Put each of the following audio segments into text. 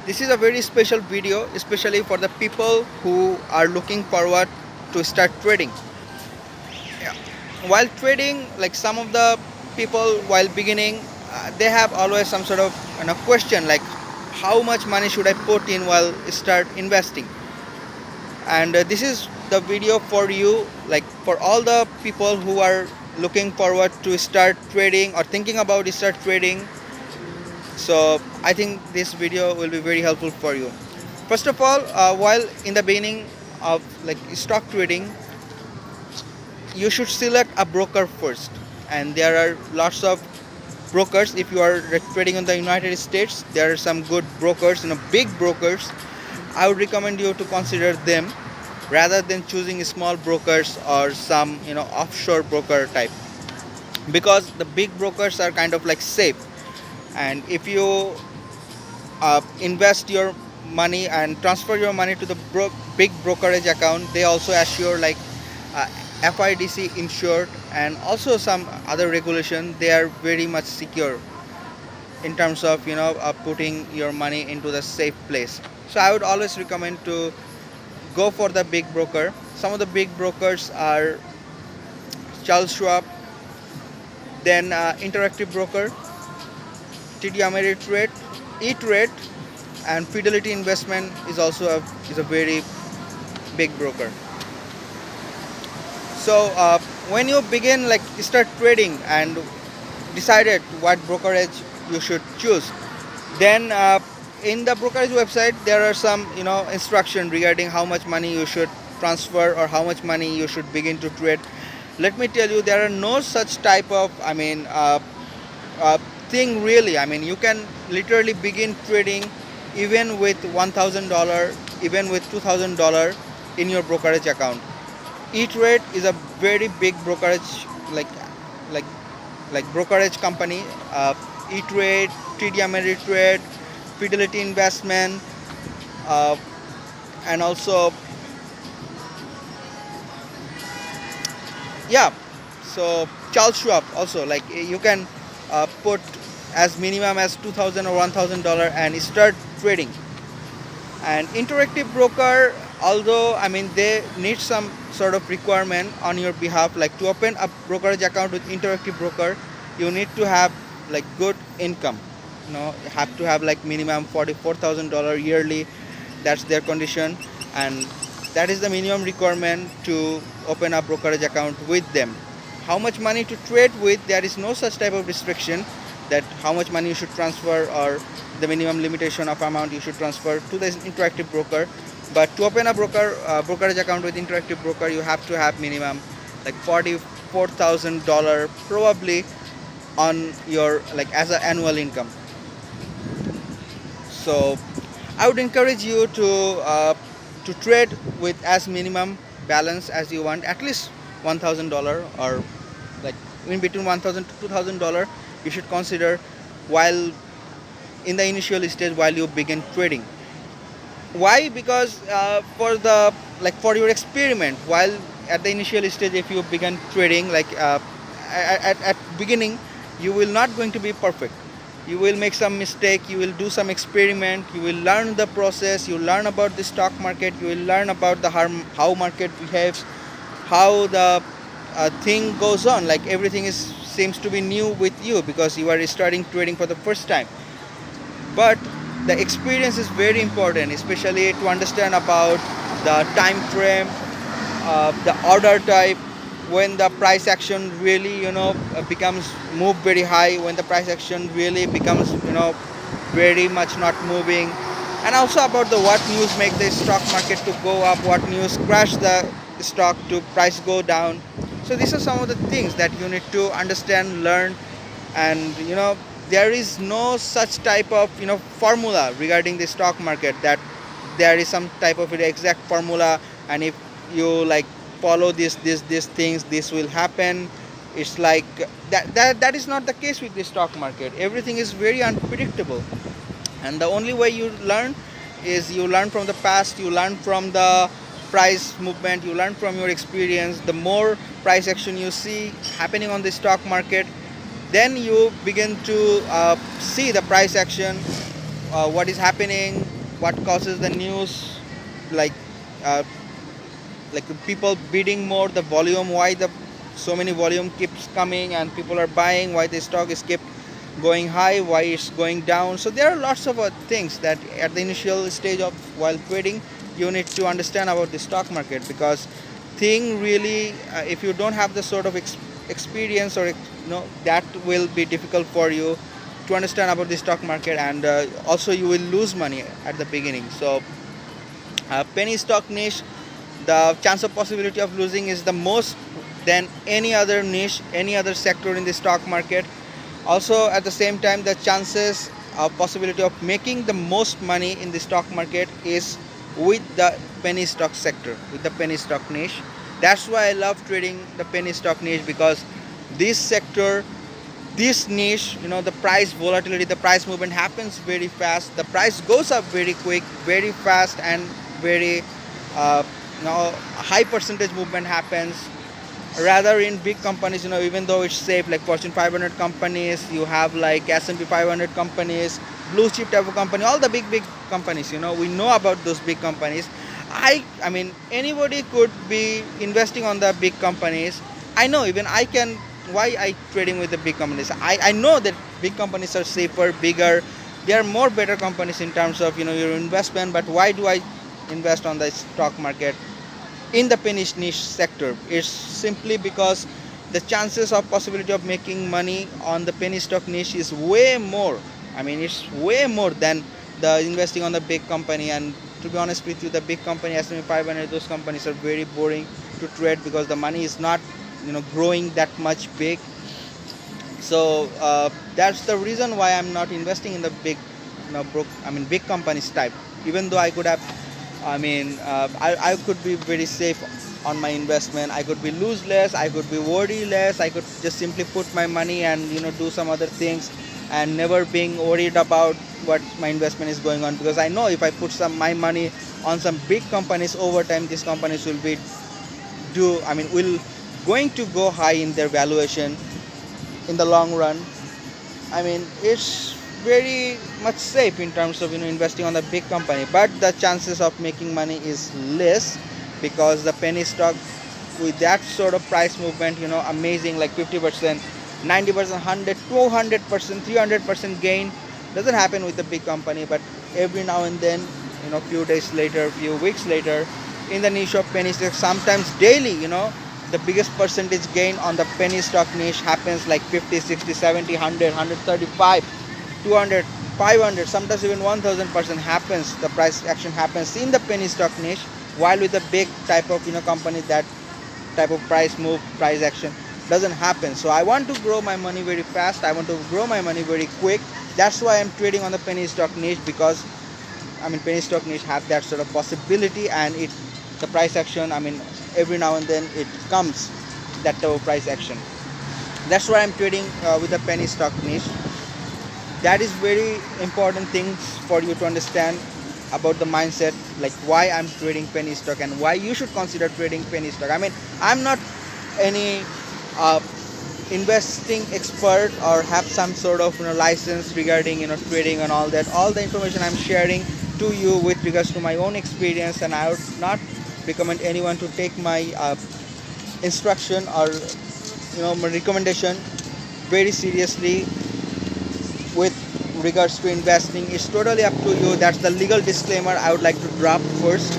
This is a very special video, especially for the people who are looking forward to start trading. Yeah. While trading, like some of the people while beginning, they have always some sort of question like how much money should I put in while start investing. And this is the video for you, like for all the people who are looking forward to start trading or thinking about start trading. So I think this video will be very helpful for you. First of all, while in the beginning of like stock trading, you should select a broker first. And there are lots of brokers. If you are trading in the United States, there are some good brokers, big brokers. I would recommend you to consider them rather than choosing small brokers or some offshore broker type, because the big brokers are kind of like safe. And if you invest your money and transfer your money to the big brokerage account, they also assure like uh, FIDC insured and also some other regulation. They are very much secure in terms of putting your money into the safe place. So I would always recommend to go for the big broker. Some of the big brokers are Charles Schwab, then Interactive Broker, TD Ameritrade, E-Trade, and Fidelity Investment is a very big broker. So when you begin like start trading and decided what brokerage you should choose, then in the brokerage website there are some instruction regarding how much money you should transfer or how much money you should begin to trade. Let me tell you, there are no such type of uh, thing really. I mean, you can literally begin trading even with $1,000, even with $2,000 in your brokerage account. E-Trade is a very big brokerage, like like brokerage company. E-Trade, TD Ameritrade, Fidelity Investment, uh, and also yeah. So Charles Schwab also, like you can put as minimum as $2,000 or $1,000 and start trading. And Interactive Broker, although I mean they need some sort of requirement on your behalf, like to open a brokerage account with Interactive Broker, you need to have like good income. You have to have like minimum $44,000 yearly. That's their condition, and that is the minimum requirement to open a brokerage account with them. How much money to trade with, there is no such type of restriction that how much money you should transfer or the minimum limitation of amount you should transfer to the Interactive Broker. But to open a brokerage account with Interactive Broker, you have to have minimum like $44,000 probably on your like as an annual income. So I would encourage you to trade with as minimum balance as you want, at least $1,000 or like in between $1,000 to $2,000. You should consider while in the initial stage while you begin trading. Why? Because for your experiment while at the initial stage, if you begin trading like at beginning, you will not going to be perfect. You will make some mistake, you will do some experiment, you will learn the process, you learn about the stock market, you will learn about the how market behaves, how the thing goes on. Like everything is seems to be new with you because you are starting trading for the first time. But the experience is very important, especially to understand about the time frame, the order type, when the price action really becomes move very high, when the price action really becomes very much not moving, and also about the what news make the stock market to go up, what news crash the stock to price go down. So these are some of the things that you need to understand, learn. And there is no such type of formula regarding the stock market that there is some type of exact formula, and if you like follow these things, this will happen. It's like that is not the case with the stock market. Everything is very unpredictable, and the only way you learn is you learn from the past, you learn from the price movement, you learn from your experience. The more price action you see happening on the stock market, then you begin to see the price action what is happening, what causes the news, like uh, like people bidding more, the volume, why the so many volume keeps coming and people are buying, why the stock is kept going high, why it's going down. So there are lots of things that at the initial stage of while trading you need to understand about the stock market, because thing really if you don't have the sort of experience or that will be difficult for you to understand about the stock market, and also you will lose money at the beginning. So penny stock niche, the chance of possibility of losing is the most than any other niche, any other sector in the stock market. Also at the same time, the chances of possibility of making the most money in the stock market is with the penny stock sector, with the penny stock niche. That's why I love trading the penny stock niche, because this sector, this niche, the price volatility, the price movement happens very fast, the price goes up very quick, very fast, and very uh, high percentage movement happens. Rather in big companies, even though it's safe, like Fortune 500 companies, you have like S&P 500 companies, blue chip type of company, all the big companies, we know about those big companies. I mean anybody could be investing on the big companies. I know, even I can. Why I trading with the big companies? I know that big companies are safer, bigger, they are more better companies in terms of your investment. But why do I invest on the stock market in the penny niche sector? Is simply because the chances of possibility of making money on the penny stock niche is way more. I mean, it's way more than the investing on the big company. And to be honest with you, the big company S&P 500, those companies are very boring to trade, because the money is not growing that much big. So that's the reason why I'm not investing in the big, big companies type. Even though I could have, I could be very safe on my investment. I could be lose less. I could be worry less. I could just simply put my money and do some other things, and never being worried about what my investment is going on, because I know if I put some my money on some big companies, over time these companies will be do I mean will going to go high in their valuation in the long run. I mean, it's very much safe in terms of investing on the big company, but the chances of making money is less, because the penny stock with that sort of price movement, amazing, like 50%, 90%, 100, 200%, 300% gain doesn't happen with the big company. But every now and then, few days later, few weeks later, in the niche of penny stock, sometimes daily, the biggest percentage gain on the penny stock niche happens like 50, 60, 70, 100, 135, 200, 500, sometimes even 1000% happens. The price action happens in the penny stock niche, while with the big type of company, that type of price move, price action doesn't happen. So I want to grow my money very fast, I want to grow my money very quick. That's why I'm trading on the penny stock niche, because penny stock niche have that sort of possibility, and the price action, every now and then it comes, that type of price action. That's why I'm trading with the penny stock niche. That is very important things for you to understand about the mindset, like why I'm trading penny stock and why you should consider trading penny stock. I'm not any uh, investing expert or have some sort of license regarding trading and all that. All the information I'm sharing to you with regards to my own experience, and I would not recommend anyone to take my instruction or my recommendation very seriously with regards to investing. It's totally up to you. That's the legal disclaimer I would like to drop first,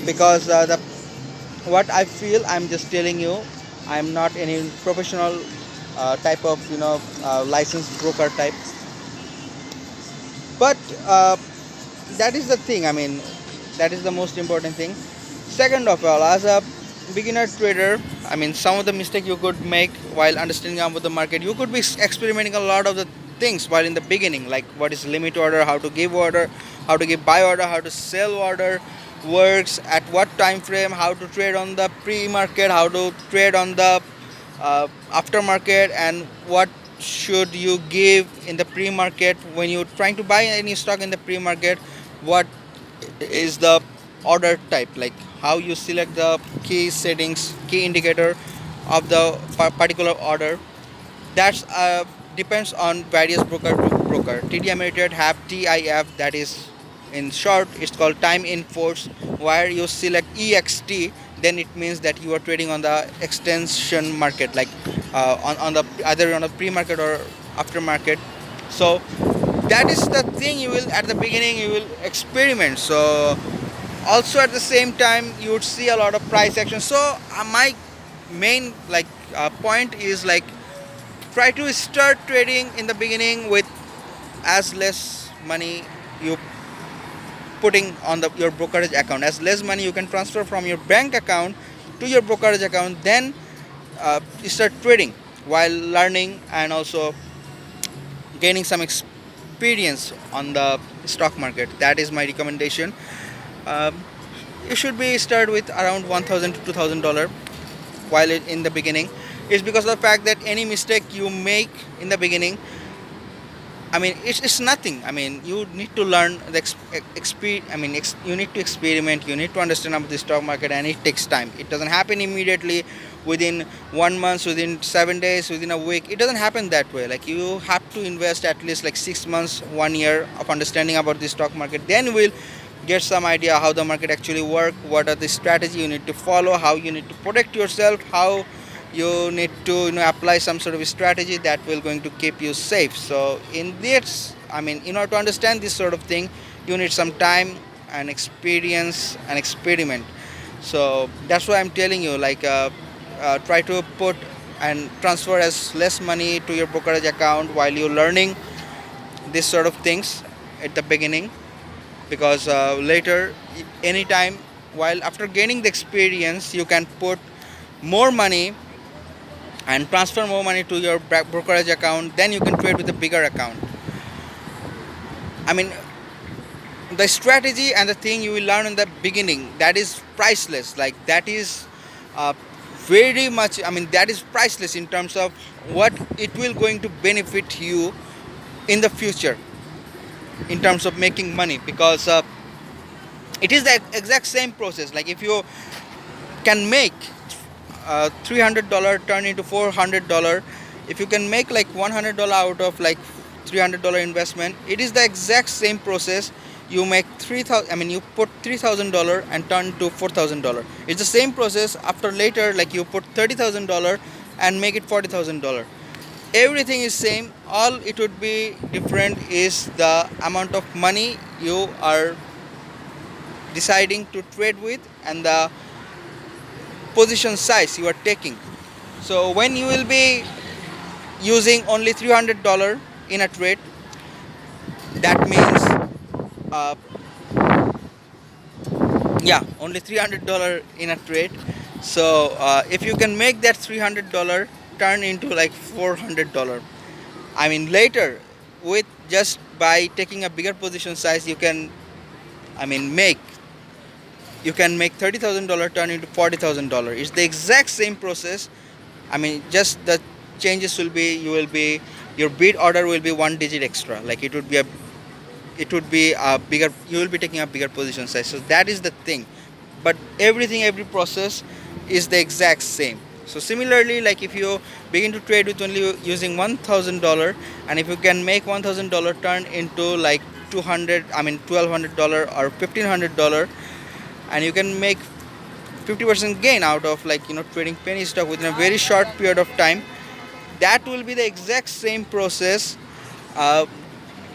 because the what I feel, I'm just telling you. I'm not any professional type of licensed broker type, but that is the thing. That is the most important thing. Second of all, as a beginner trader, some of the mistake you could make while understanding about the market, you could be experimenting a lot of the things while in the beginning, like what is limit order, how to give order, how to give buy order, how to sell order works, at what time frame, how to trade on the pre-market, how to trade on the aftermarket, and what should you give in the pre-market when you're trying to buy any stock in the pre-market. What is the order type, like how you select the key settings, key indicator of the particular order. That's depends on various broker broker. TD Ameritrade have TIF, that is in short it's called time in force. Where you select EXT, then it means that you are trading on the extension market, like on the either on the pre-market or aftermarket. So that is the thing you will at the beginning you will experiment. So also at the same time you would see a lot of price action. So my main point is like try to start trading in the beginning with as less money you putting on your brokerage account, as less money you can transfer from your bank account to your brokerage account. Then you start trading while learning and also gaining some experience on the stock market. That is my recommendation. um, you should be start with around 1000 to $2000 while in the beginning. It's because of the fact that any mistake you make in the beginning, I mean, it's nothing. I mean, you need to learn the you need to experiment. You need to understand about the stock market, and it takes time. It doesn't happen immediately, within 1 month, within 7 days, within a week. It doesn't happen that way. Like you have to invest at least like 6 months, 1 year of understanding about the stock market. Then we'll get some idea how the market actually work. What are the strategy you need to follow? How you need to protect yourself? How you need to apply some sort of strategy that will going to keep you safe. So in this, I mean, in order to understand this sort of thing, you need some time and experience and experiment. So that's why I'm telling you, like try to put and transfer as less money to your brokerage account while you're learning this sort of things at the beginning. Because later, anytime, while after gaining the experience, you can put more money and transfer more money to your brokerage account. Then you can trade with a bigger account. I mean, the strategy and the thing you will learn in the beginning, that is priceless. Like that is very much, I mean, that is priceless in terms of what it will going to benefit you in the future in terms of making money. Because it is the exact same process. Like if you can make $300 turn into $400, if you can make like $100 out of like $300 investment, it is the exact same process. You make 3000, I mean, you put $3000 and turn to $4000. It's the same process. After later, like you put $30,000 and make it $40,000. Everything is same. All it would be different is the amount of money you are deciding to trade with and the position size you are taking. So when you will be using only $300 in a trade, that means uh, yeah, only $300 in a trade. So if you can make that $300 turn into like $400, I mean, later, with just by taking a bigger position size, you can, I mean, you can make $30,000 turn into $40,000. It's the exact same process. I mean, just the changes will be, your bid order will be one digit extra. Like it would be a bigger, you will be taking a bigger position size. So that is the thing. But every process is the exact same. So similarly, like if you begin to trade with only using $1,000, and if you can make $1,000 turn into like 200, I mean $1,200 or $1,500, and you can make 50% gain out of like trading penny stock within a very short period of time. That will be the exact same process uh,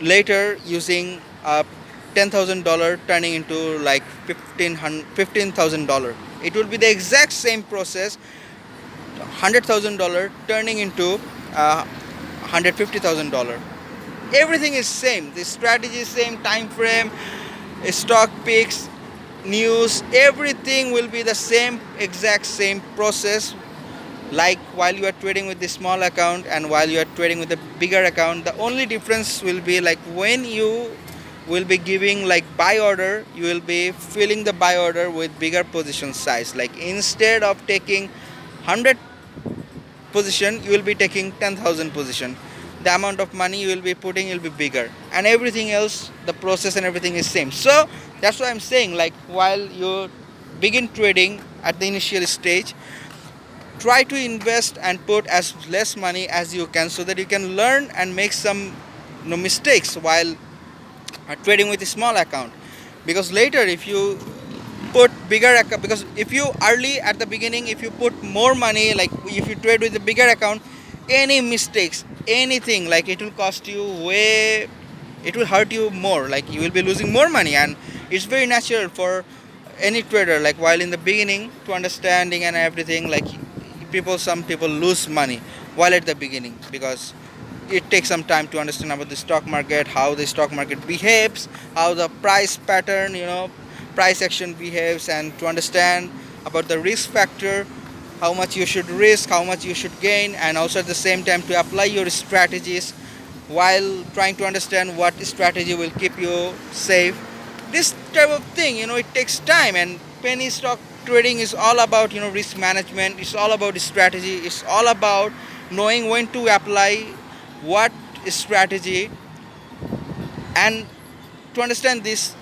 later using $10,000 turning into like $15,000. It will be the exact same process. $100,000 turning into $150,000. Everything is same. The strategy is same. Time frame, stock picks, news, everything will be the same, exact same process. Like while you are trading with the small account and while you are trading with the bigger account, the only difference will be like when you will be giving like buy order, you will be filling the buy order with bigger position size. Like instead of taking 100 position, you will be taking 10,000 position. The amount of money you will be putting will be bigger, and everything else, the process and everything is same. So that's why I'm saying, like while you begin trading at the initial stage, try to invest and put as less money as you can, so that you can learn and make some mistakes while trading with a small account. Because later if you put bigger account, because if you early at the beginning, if you put more money, like if you trade with a bigger account, any mistakes, anything, like it will cost you way, it will hurt you more, like you will be losing more money. And it's very natural for any trader, like while in the beginning to understanding and everything, like some people lose money while at the beginning, because it takes some time to understand about the stock market, how the stock market behaves, how the price pattern, price action behaves, and to understand about the risk factor, how much you should risk, how much you should gain, and also at the same time to apply your strategies while trying to understand what strategy will keep you safe. This type of thing, it takes time. And penny stock trading is all about, risk management. It's all about strategy. It's all about knowing when to apply what strategy. And to understand this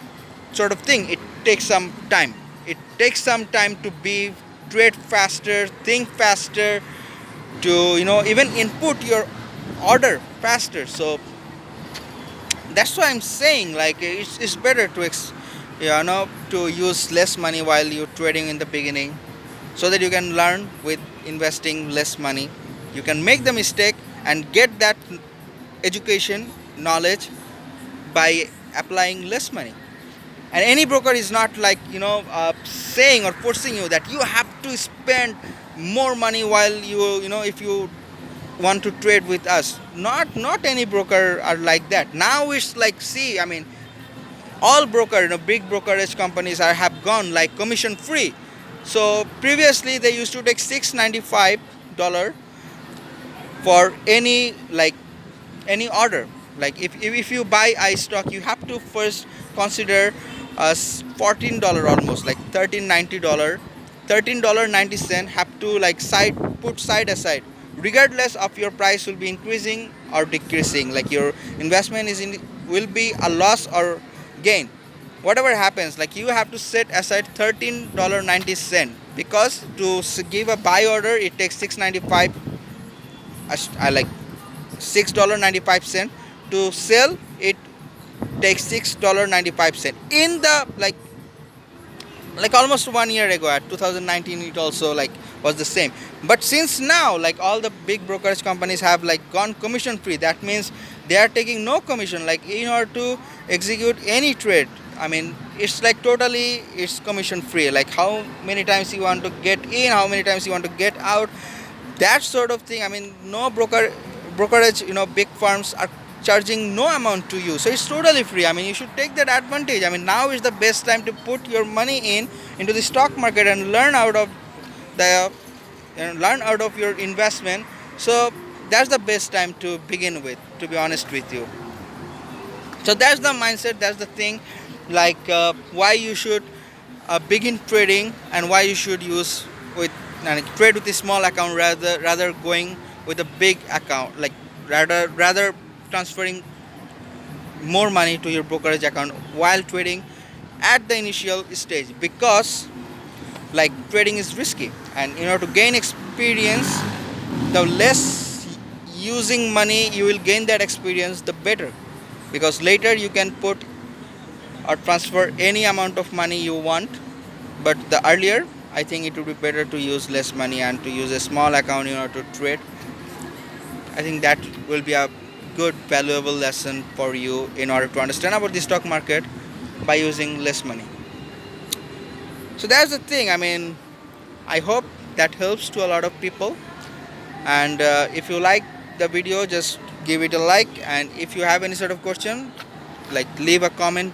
sort of thing, it takes some time. It takes some time to be trade faster, think faster, to even input your order faster. So that's why I'm saying, like, it's better to to use less money while you're trading in the beginning, so that you can learn with investing less money. You can make the mistake and get that education knowledge by applying less money. And any broker is not like saying or forcing you that you have to spend more money while if you want to trade with us. Not any broker are like that. Now it's like, see, I mean, all broker, big brokerage companies have gone like commission free. So previously they used to take $6.95 for any order. Like if you buy iStock, you have to first consider $14, almost like $13.90, $13.90 have to like put side aside, regardless of your price will be increasing or decreasing. Like your investment will be a loss or gain, whatever happens, like you have to set aside $13.90, because to give a buy order it takes 6.95, I like $6.95. To sell it takes $6.95. In the almost 1 year ago at 2019, it also like was the same. But since now, like all the big brokerage companies have like gone commission free, that means they are taking no commission, like in order to execute any trade. I mean, it's like totally it's commission free, like how many times you want to get in, how many times you want to get out, that sort of thing. I mean, no brokerage, big firms are charging no amount to you, so it's totally free. I mean, you should take that advantage. I mean, now is the best time to put your money into the stock market and learn out of the learn out of your investment. So that's the best time to begin with, to be honest with you. So that's the mindset, that's the thing, like why you should begin trading, and why you should use with trade with a small account rather going with a big account, like rather transferring more money to your brokerage account while trading at the initial stage. Because like trading is risky, and in order to gain experience, the less using money you will gain that experience, the better. Because later you can put or transfer any amount of money you want, but the earlier, I think it would be better to use less money and to use a small account in order to trade. I think that will be a good valuable lesson for you in order to understand about the stock market by using less money. So that's the thing. I mean, I hope that helps to a lot of people. And if you like the video, just give it a like. And if you have any sort of question, like leave a comment.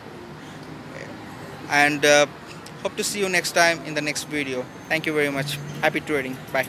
And hope to see you next time in the next video. Thank you very much. Happy trading. Bye.